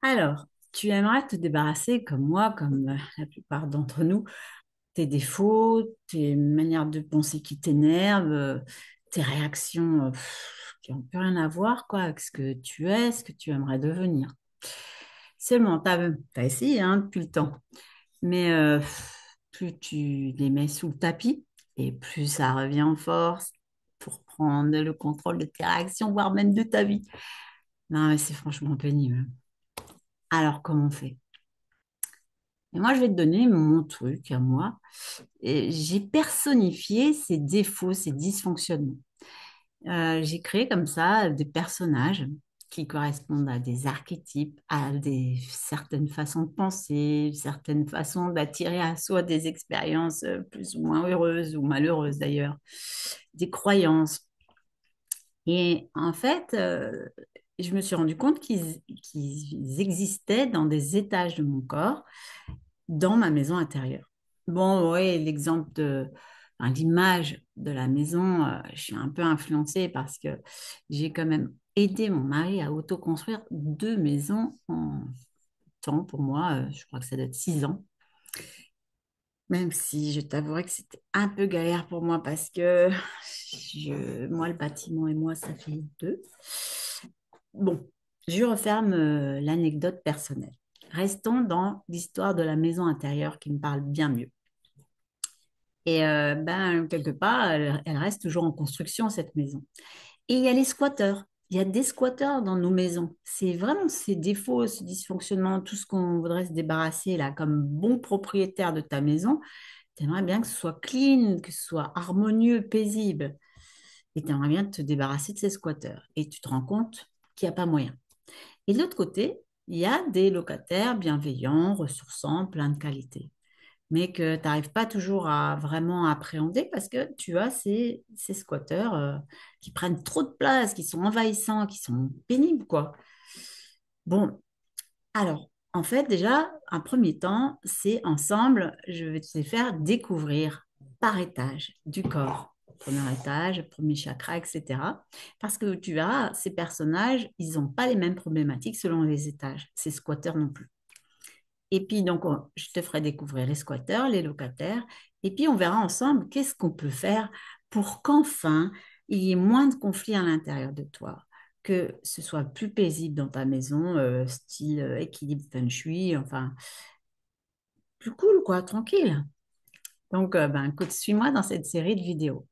Alors, tu aimerais te débarrasser, comme moi, comme la plupart d'entre nous, tes défauts, tes manières de penser qui t'énervent, tes réactions qui n'ont plus rien à voir quoi, avec ce que tu es, ce que tu aimerais devenir. Seulement, tu as essayé hein, depuis le temps, mais plus tu les mets sous le tapis, et plus ça revient en force pour prendre le contrôle de tes réactions, voire même de ta vie. Non, mais c'est franchement pénible. Alors, comment on fait? Et moi, je vais te donner mon truc à moi. Et j'ai personnifié ces défauts, ces dysfonctionnements. J'ai créé comme ça des personnages qui correspondent à des archétypes, à des certaines façons de penser, certaines façons d'attirer à soi des expériences plus ou moins heureuses ou malheureuses d'ailleurs, des croyances. Et en fait, je me suis rendu compte qu'ils existaient dans des étages de mon corps dans ma maison intérieure. Bon, oui, enfin, l'image de la maison, je suis un peu influencée parce que j'ai quand même aidé mon mari à autoconstruire deux maisons en temps pour moi. Je crois que ça doit être 6 ans. Même si je t'avouerai que c'était un peu galère pour moi parce que moi, le bâtiment et moi, ça fait deux. Bon, je referme l'anecdote personnelle. Restons dans l'histoire de la maison intérieure qui me parle bien mieux. Et quelque part, elle reste toujours en construction, cette maison. Et il y a les squatteurs. Il y a des squatteurs dans nos maisons. C'est vraiment ces défauts, ce dysfonctionnement, tout ce qu'on voudrait se débarrasser là, comme bon propriétaire de ta maison. Tu aimerais bien que ce soit clean, que ce soit harmonieux, paisible. Et tu aimerais bien te débarrasser de ces squatteurs. Et tu te rends compte qu'il n'y a pas moyen. Et de l'autre côté, il y a des locataires bienveillants, ressourçants, plein de qualités, mais que tu n'arrives pas toujours à vraiment appréhender parce que tu as ces squatteurs qui prennent trop de place, qui sont envahissants, qui sont pénibles, quoi. Bon, alors, en fait, déjà, un premier temps, c'est ensemble, je vais te les faire découvrir par étage du corps. Premier étage, premier chakra, etc. Parce que tu verras, ces personnages, ils n'ont pas les mêmes problématiques selon les étages. Ces squatteurs non plus. Et puis, donc, je te ferai découvrir les squatteurs, les locataires, et puis on verra ensemble qu'est-ce qu'on peut faire pour qu'enfin, il y ait moins de conflits à l'intérieur de toi, que ce soit plus paisible dans ta maison, style équilibre feng shui, enfin, plus cool, quoi, tranquille. Donc, écoute, suis-moi dans cette série de vidéos.